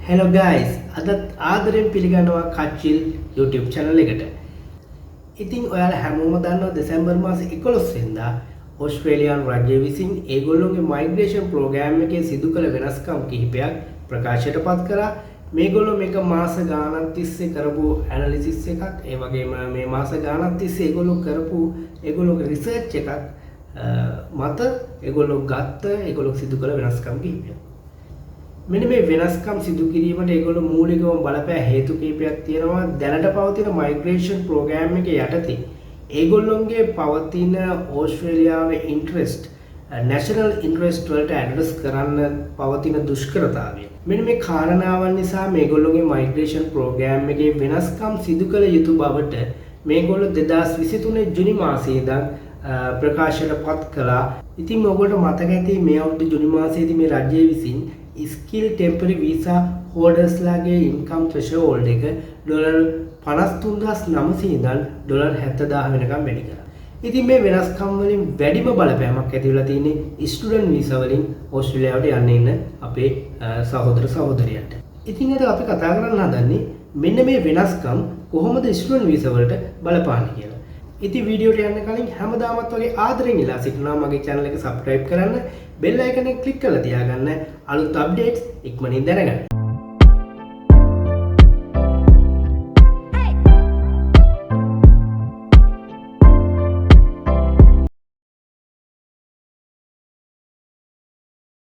Hello guys, අදත් ආදරෙන් පිළිගන්නවා කච්චිල් YouTube channel එකට. ඉතින් ඔයාලා හැමෝම දන්නවා දෙසැම්බර් මාසේ 11 වෙනිදා ඕස්ට්‍රේලියානු රජය විසින් ඒගොල්ලෝගේ මයිග්‍රේෂන් ප්‍රෝග්‍රෑම් එකේ සිදු කළ වෙනස්කම් කිහිපයක් ප්‍රකාශයට පත් කරා. මේගොල්ලෝ මේක මාස ගාණක් තිස්සේ කරපු ඇනලිසිස් එකක්, ඒ වගේම මේ මාස ගාණක් තිස්සේ ඒගොල්ලෝ කරපු ඒගොල්ලෝගේ රිසර්ච් එකක් මත ඒගොල්ලෝ ඒගොල්ලෝ සිදු කළ වෙනස්කම් කිහිපයක්. මෙන්න මේ වෙනස්කම් සිදු කිරීමට ඒගොල්ලෝ මූලිකවම බලපෑ හේතු කිහිපයක් තියෙනවා. දැනට පවතින මයිග්‍රේෂන් ප්‍රෝග්‍රෑම් එකේ යටතේ ඒගොල්ලොන්ගේ පවතින ඕස්ට්‍රේලියාවේ ඉන්ට්‍රෙස්ට් නැෂනල් ඉන්ට්‍රෙස්ට් වලට ඇඩ්‍රස් කරන්න පවතින දුෂ්කරතාවය. මෙන්න මේ කාරණාවන් නිසා මේගොල්ලෝගේ මයිග්‍රේෂන් ප්‍රෝග්‍රෑම් එකේ වෙනස්කම් සිදු කළ යුතු බවට මේගොල්ලෝ 2023 ජුනි මාසයේ ඉඳන් ප්‍රකාශයට පත් කළා. ඉතින් ඔයගොල්ලෝ මතක ඇති මේ අවුරුදු ජුනි මාසයේදී මේ රජය විසින් ස්කිල් ටෙම්පරරි වීසා හෝල්ඩර්ස්ලාගේ ඉන්කම් threshold එක $53,900 ඉඳන් $70,000 වෙනකම් වැඩි කරා. ඉතින් මේ වෙනස්කම් වලින් වැඩිම බලපෑමක් ඇති වෙලා තියෙන්නේ ස්ටුඩන්ට් වීසා වලින් ඕස්ට්‍රේලියාවට යන්න ඉන්න අපේ සහෝදර සහෝදරියන්ට. ඉතින් අද අපි කතා කරන්න හදන්නේ මෙන්න මේ වෙනස්කම් කොහොමද ස්ටුඩන්ට් වීසා වලට බලපාන්නේ කියලා. ඉතින් වීඩියෝට යන්න කලින් හැමදාමත් වගේ ආදරෙන් ඉල්ලා සිටිනවා මගේ channel එක subscribe කරන්න, bell icon එක click කරලා තියාගන්න අලුත් updates ඉක්මනින් දැනගන්න.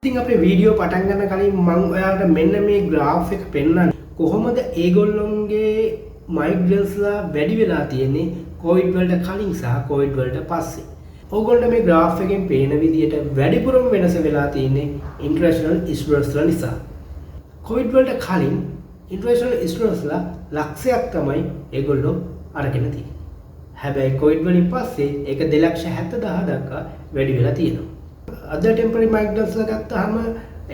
ඉතින් අපේ වීඩියෝ පටන් ගන්න කලින් මම ඔයාලට මෙන්න මේ graph එක පෙන්නන්න කොහොමද ඒගොල්ලොන්ගේ migrants-ලා වැඩි වෙලා තියෙන්නේ COVID වලට කලින් සහ COVID වලට පස්සේ. ඕගොල්ලෝ මේ graph එකෙන් පේන විදිහට වැඩිපුරම වෙනස වෙලා තියෙන්නේ international students-ලා නිසා. COVID වලට කලින් international students-ලා ලක්ෂයක් තමයි ඒගොල්ලෝ අරගෙන තියෙන්නේ. හැබැයි COVID වලින් පස්සේ ඒක 2,70,000 දක්වා වැඩි වෙලා තියෙනවා. අද ටෙම්පරරි මයිග්‍රන්ට්ස්ලා ගත්තාම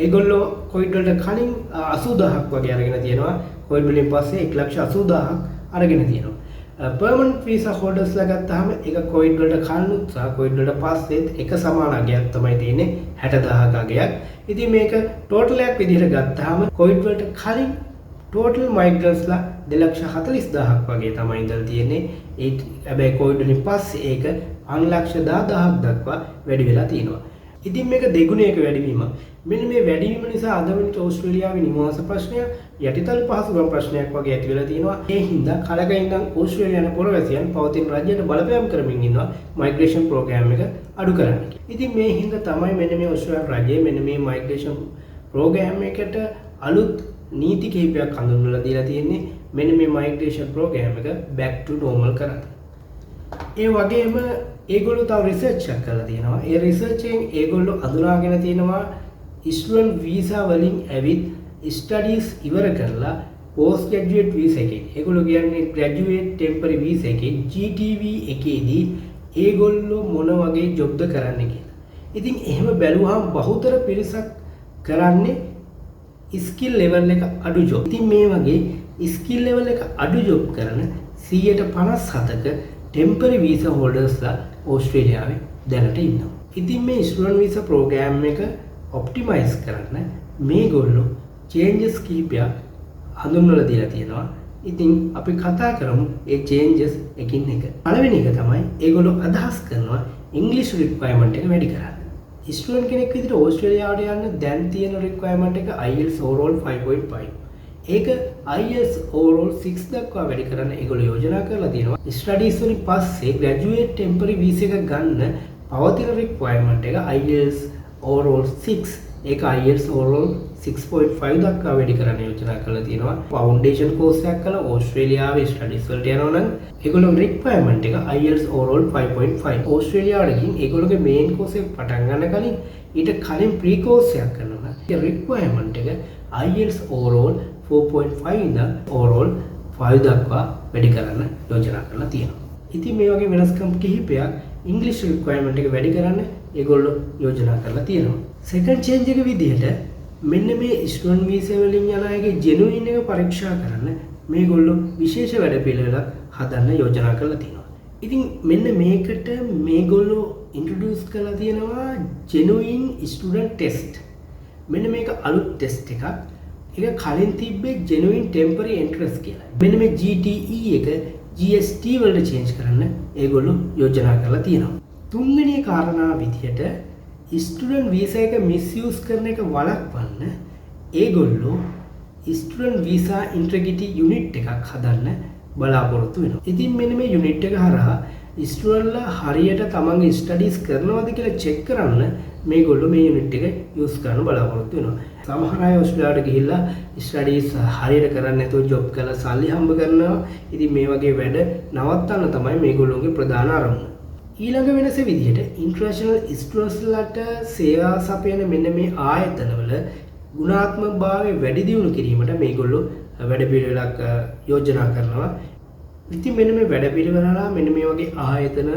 ඒගොල්ලෝ COVID වලට කලින් 80,000ක් වගේ අරගෙන තියෙනවා. COVID වලින් පස්සේ 1,80,000ක් අරගෙන තියෙනවා. permanent visa holders-ලා ගත්තාම ඒක COVID වලට කලින් සහ COVID වලට පස්සෙත් එක සමාන අගයක් තමයි තියෙන්නේ 60,000ක අගයක්. ඉතින් මේක total එකක් විදිහට ගත්තාම COVID වලට කලින් total migrants-ලා 2,40,000ක් වගේ තමයි ඉඳලා තියෙන්නේ. ඒ හැබැයි COVID වලින් පස්සේ ඒක 5,10,000ක් දක්වා වැඩි වෙලා තියෙනවා. ඉතින් මේක දෙගුණයක වැඩිවීමක්. මෙන්න මේ වැඩිවීම නිසා අද වෙනට ඕස්ට්‍රේලියාවේ නිවාස ප්‍රශ්නය යටිතල පහසුකම් ප්‍රශ්නයක් වගේ ඇති වෙලා තියෙනවා. ඒ හින්දා කලක ඉඳන් ඕස්ට්‍රේලියානු පුරවැසියන් පවතින රජයට බලපෑම් කරමින් ඉන්නවා මයිග්‍රේෂන් ප්‍රෝග්‍රෑම් එක අඩු කරන්න. ඉතින් මේ හින්දා තමයි මෙන්න මේ ඕස්ට්‍රේලියානු රජය මෙන්න මේ මයිග්‍රේෂන් ප්‍රෝග්‍රෑම් එකට අලුත් නීති කිහිපයක් හඳුන්වලා දීලා තියෙන්නේ. මෙන්න මේ මයිග්‍රේෂන් ප්‍රෝග්‍රෑම් එක back to normal කරන්න. ඒ වගේම ඒගොල්ලෝ තව රිසර්ච් එකක් කරලා තියෙනවා. ඒ රිසර්ච් එකෙන් ඒගොල්ලෝ අඳුනාගෙන තියෙනවා ස්ටුඩන්ට් වීසා වලින් ඇවිත් ස්ටඩීස් ඉවර කරලා පෝස්ට් ග්‍රැජුවේට් වීසා එකේ ඒගොල්ලෝ කියන්නේ ග්‍රැජුවේට් ටෙම්පරරි වීසා එකේ GTV එකේදී ඒගොල්ලෝ මොන වගේ ජොබ්ද කරන්නේ කියලා. ඉතින් එහෙම බැලුවහම බහුතර පිරිසක් කරන්නේ ස්කිල් ලෙවල් එක අඩු ජොබ්. ඉතින් මේ වගේ ස්කිල් ලෙවල් එක අඩු ජොබ් කරන 57%ක ටෙම්පරරි වීසා හෝල්ඩර්ස්ලා ඕස්ට්‍රේලියාවේ දැනට ඉන්නවා. ඉතින් මේ ස්ටුඩන්ට් වීසා ප්‍රෝග්‍රෑම් එක ඔප්ටිමයිස් කරන්න මේගොල්ලෝ චේන්ජස් කිහිපයක් හඳුන්වලා දීලා තියෙනවා. ඉතින් අපි කතා කරමු ඒ චේන්ජස් එකින් එක. පළවෙනි එක තමයි ඒගොල්ලෝ අදහස් කරනවා ඉංග්‍රීසි රික්වයර්මන්ට් එක වැඩි කරන්න. ස්ටුඩන්ට් කෙනෙක් විදිහට ඕස්ට්‍රේලියාවට යන්න දැන් තියෙන රික්වයර්මන්ට් එක IELTS overall 5.5. ඒක IELTS overall 6 දක්වා වැඩි කරන්න ඒගොල්ලෝ යෝජනා කරලා තියෙනවා. ස්ටඩීස් වලින් පස්සේ ග්‍රැජුවේට් ටෙම්පරරි වීසා එක ගන්න පවතින රික්වයර්මන්ට් එක IELTS overall 6. ඒක IELTS overall 6.5 දක්වා වැඩි කරන්න යෝජනා කරලා තියෙනවා. ෆවුන්ඩේෂන් කෝස් එකක් කළා ඕස්ට්‍රේලියාවේ ස්ටඩීස් වලට යනවා නම් ඒගොල්ලෝ රික්වයර්මන්ට් එක IELTS overall 5.5. ඕස්ට්‍රේලියාවට ගිහින් ඒගොල්ලෝගේ මේන් කෝස් එක පටන් ගන්න කලින් ඊට කලින් ප්‍රී කෝස් එකක් කරනවා. ඒ රික්වයර්මන්ට් එක IELTS overall 4.5 ඉඳන් overall 5 දක්වා වැඩි කරන්න යෝජනා කරලා තියෙනවා. ඉතින් මේ වගේ වෙනස්කම් කිහිපයක් ඉංග්‍රීසි රික්වයර්මන්ට් එක වැඩි කරන්න ඒගොල්ලෝ යෝජනා කරලා තියෙනවා. සෙකන්ඩ් චේන්ජ් එක විදිහට මෙන්න මේ ස්ටුඩන්ට් වීසා වලින් යන අයගේ ජෙනුයින් එක පරීක්ෂා කරන්න මේගොල්ලෝ විශේෂ වැඩපිළිවෙලක් හදන්න යෝජනා කරලා තියෙනවා. ඉතින් මෙන්න මේකට මේගොල්ලෝ ඉන්ට්‍රොඩියුස් කරලා තියෙනවා ජෙනුයින් ස්ටුඩන්ට් ටෙස්ට්. මෙන්න මේක අලුත් ටෙස්ට් එකක්. ඒක කලින් තිබ්බේ genuine temporary entrance කියලා. මෙන්න මේ GTE එක GST වලට change කරන්න ඒගොල්ලෝ යෝජනා කරලා තියෙනවා. තුන්වෙනි කාරණා විදියට student visa එක misuse කරන එක වළක්වන්න ඒගොල්ලෝ student visa integrity unit එකක් හදන්න බලාපොරොත්තු වෙනවා. ඉතින් මෙන්න මේ unit එක හරහා ස්ටුඩන්ට්ලා හරියට තමන්ගේ ස්ටඩීස් කරනවද කියලා චෙක් කරන්න මේගොල්ලෝ මේ යුනිට් එක යූස් කරන්න බලාපොරොත්තු වෙනවා. සමහර අය ඔස්ට්‍රේලියාවට ගිහිල්ලා ස්ටඩීස් හරියට කරන්නේ නැතුව ජොබ් කරලා සල්ලි හම්බ කරනවා. ඉතින් මේ වගේ වැඩ නවත්තන්න තමයි මේගොල්ලෝගේ ප්‍රධාන අරමුණ. ඊළඟ වෙනස විදිහට ඉන්ටර්නැෂනල් ස්ටුඩන්ට්ස්ලාට සේවා සපයන මෙන්න මේ ආයතනවල ගුණාත්මකභාවය වැඩි දියුණු කිරීමට මේගොල්ලෝ වැඩපිළිවෙලක් යෝජනා කරනවා. ඉතින් මෙන්න මේ වැඩපිළිවෙලලා මෙන්න මේ වගේ ආයතන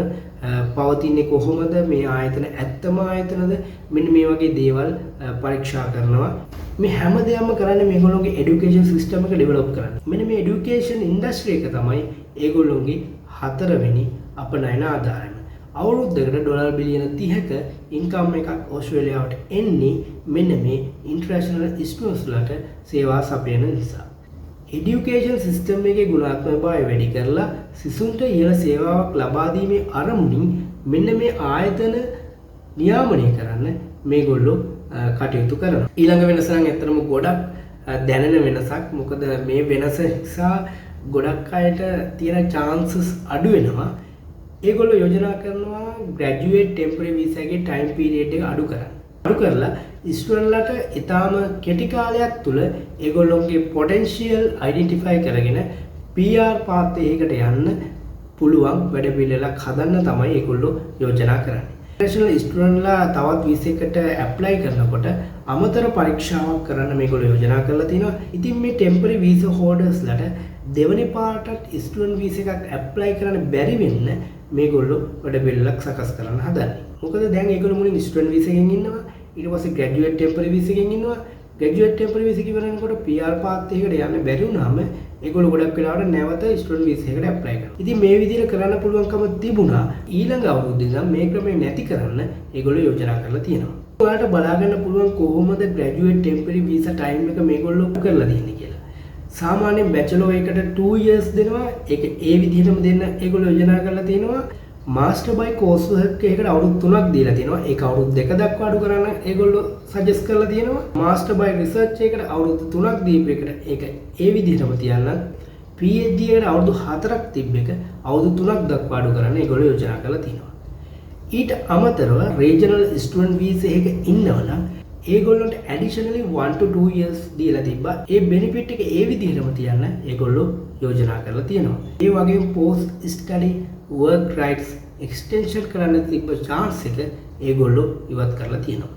පවතින්නේ කොහොමද, මේ ආයතන ඇත්තම ආයතනද, මෙන්න මේ වගේ දේවල් පරීක්ෂා කරනවා. මේ හැම දෙයක්ම කරන්නේ මේගොල්ලෝගේ এডুকেෂන් සිස්ටම් එක ඩෙවලොප් කරන්න. මෙන්න මේ এডুকেෂන් ඉන්ඩස්ට්‍රි එක තමයි ඒගොල්ලෝගේ හතරවෙනි අපනයන ආදායම. අවුරුද්දකට ඩොලර් බිලියන 30ක ඉන්කම් එකක් ඕස්ට්‍රේලියාවට එන්නේ මෙන්න මේ ඉන්ටර්නැෂනල් ස්ටුඩන්ට්ස්ලාට සේවා සපයන නිසා. එඩියුකේෂන් සිස්ටම් එකේ ගුණාත්මකභාවය වැඩි කරලා සිසුන්ට ඉහළ සේවාවක් ලබා දීමේ අරමුණින් මෙන්න මේ ආයතන නියාමනය කරන්න මේගොල්ලෝ කටයුතු කරනවා. ඊළඟ වෙනස නම් ඇත්තටම ගොඩක් දැනෙන වෙනසක්. මොකද මේ වෙනස නිසා ගොඩක් අයට තියෙන chances අඩු වෙනවා. ඒගොල්ලෝ යෝජනා කරනවා graduate temporary visa එකේ time period එක අඩු කරන්න. අඩු කරලා ස්ටුඩන්ට්ලාට ඊටාම කෙටි කාලයක් තුල ඒගොල්ලෝගේ potential identify කරගෙන PR path එකකට යන්න පුළුවන් වැඩපිළිවෙලක් හදන්න තමයි ඒගොල්ලෝ යෝජනා කරන්නේ. ඉන්ටර්නැෂනල් ස්ටුඩන්ට්ලා තවත් visa එකට apply කරනකොට අමතර පරීක්ෂාවක් කරන්න මේගොල්ලෝ යෝජනා කරලා තිනවා. ඉතින් මේ temporary visa holders-ලාට දෙවනි පාටත් ස්ටුඩන්ට් visa එකක් apply කරන්න බැරි වෙන්න මේගොල්ලෝ වැඩපිළිවෙලක් සකස් කරන්න හදන්නේ. මොකද දැන් ඒගොල්ලෝ මුලින් ස්ටුඩන්ට් visa එකෙන් ඉන්නවා. ඊට පස්සේ graduate temporary visa එකෙන් ඉන්නවා. graduate temporary visa එක ඉවරනකොට PR path එකකට යන්න බැරි වුණාම ඒගොල්ලෝ ගොඩක් වෙලාවට නැවත student visa එකට apply කරනවා. ඉතින් මේ විදිහට කරන්න පුළුවන්කම තිබුණා. ඊළඟ අවුරුද්දේ ඉඳන් මේ ක්‍රමය නැති කරන්න ඒගොල්ලෝ යෝජනා කරලා තියෙනවා. ඔයාලට බලා ගන්න පුළුවන් කොහොමද graduate temporary visa time එක මේගොල්ලෝ කරලා දෙන්නේ කියලා. සාමාන්‍යයෙන් bachelor එකට 2 years දෙනවා. ඒක ඒ විදිහටම දෙන්න ඒගොල්ලෝ යෝජනා කරලා තියෙනවා. මාස්ටර් බයි කෝස් එකකට අවුරුදු 3ක් දීලා තියෙනවා. ඒක අවුරුදු 2 දක්වා අඩු කරන්න ඒගොල්ලෝ සජෙස්ට් කරලා තියෙනවා. මාස්ටර් බයි රිසර්ච් එකකට අවුරුදු 3ක් දීපු එකට ඒක ඒ විදිහටම තියන්න. PhD එකට අවුරුදු 4ක් තිබ්බ එක අවුරුදු 3ක් දක්වා අඩු කරන්න ඒගොල්ලෝ යෝජනා කරලා තියෙනවා. ඊට අමතරව regional student visa එක ඉන්නවනම් ඒගොල්ලන්ට additionally 1 to 2 years දීලා තිබ්බා. ඒ benefit එක ඒ විදිහටම තියන්න ඒගොල්ලෝ යෝජනා කරලා තියෙනවා. ඒ වගේම post study work rights extension කරන්න තිබ්බ chance එක ඒගොල්ලෝ ඉවත් කරලා තියෙනවා.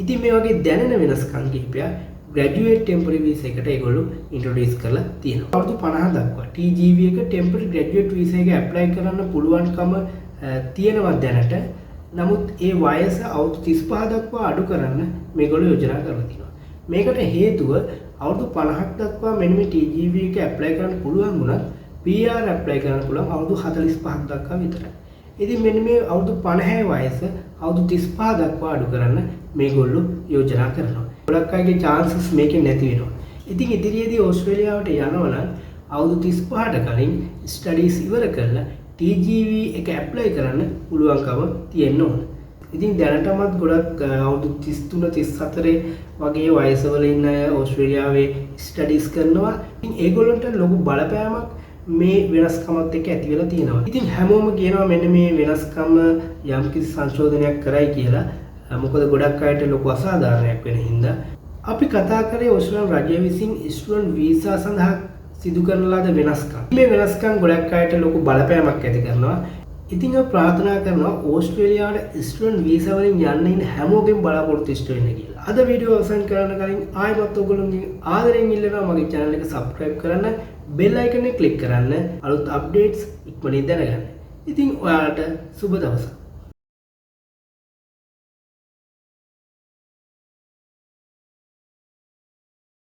ඉතින් මේ වගේ දැනෙන වෙනස්කම් කිහිපයක් graduate temporary visa එකට ඒගොල්ලෝ introduce කරලා තියෙනවා. අවුරුදු 50 දක්වා TGV එක temporary graduate visa එක apply කරන්න පුළුවන්කම තියෙනවා දැනට. නමුත් ඒ වයස අවුරුදු 35 දක්වා අඩු කරන්න මේගොල්ලෝ යෝජනා කරලා තියෙනවා. මේකට හේතුව අවුරුදු 50ක් දක්වා මෙන්න මේ TGV එක apply කරන්න පුළුවන් වුණත් PR apply කරන්න පුළුවන් අවුරුදු 45ක් දක්වා විතරයි. ඉතින් මෙන්න මේ අවුරුදු 50 වයස අවුරුදු 35 දක්වා අඩු කරන්න මේගොල්ලෝ යෝජනා කරනවා. ගොඩක් අයගේ chances මේකෙන් නැති වෙනවා. ඉතින් ඉදිරියේදී ඕස්ට්‍රේලියාවට යනවා නම් අවුරුදු 35ට කලින් ස්ටඩීස් ඉවර කරලා TGV එක apply කරන්න පුළුවන්කම තියෙන්න ඕන. ඉතින් දැනටමත් ගොඩක් අවුරුදු 33 34 වගේ වයසවල ඉන්න අය ඕස්ට්‍රේලියාවේ ස්ටඩීස් කරනවා. ඉතින් ඒගොල්ලන්ට ලොකු බලපෑමක් මේ වෙනස්කමත් එක්ක ඇති වෙලා තියෙනවා. ඉතින් හැමෝම කියනවා මෙන්න මේ වෙනස්කම යම්කිසි සංශෝධනයක් කරයි කියලා. මොකද ගොඩක් අයට ලොකු අසාධාරණයක් වෙන හින්දා අපි කතා කරේ ඕස්ට්‍රේලියානු රජය විසින් ස්ටුඩන්ට් වීසා සඳහා සිදු කරන ලද වෙනස්කම්. මේ වෙනස්කම් ගොඩක් අයට ලොකු බලපෑමක් ඇති කරනවා. ඉතින් අපි ප්‍රාර්ථනා කරනවා ඕස්ට්‍රේලියාවට ස්ටුඩන්ට් වීසා වලින් යන්න ඉන්න හැමෝගෙම බලාපොරොත්තු ඉෂ්ට වෙන්න කියලා. අද වීඩියෝ අවසන් කරන්න කලින් ආයෙමත් ඔයගොල්ලෝගෙන් ආදරෙන් ඉල්ලනවා මගේ channel එක subscribe කරන්න, bell icon එක click කරන්න අලුත් updates ඉක්මනින් දැනගන්න. ඉතින් ඔයාලට සුබ දවසක්.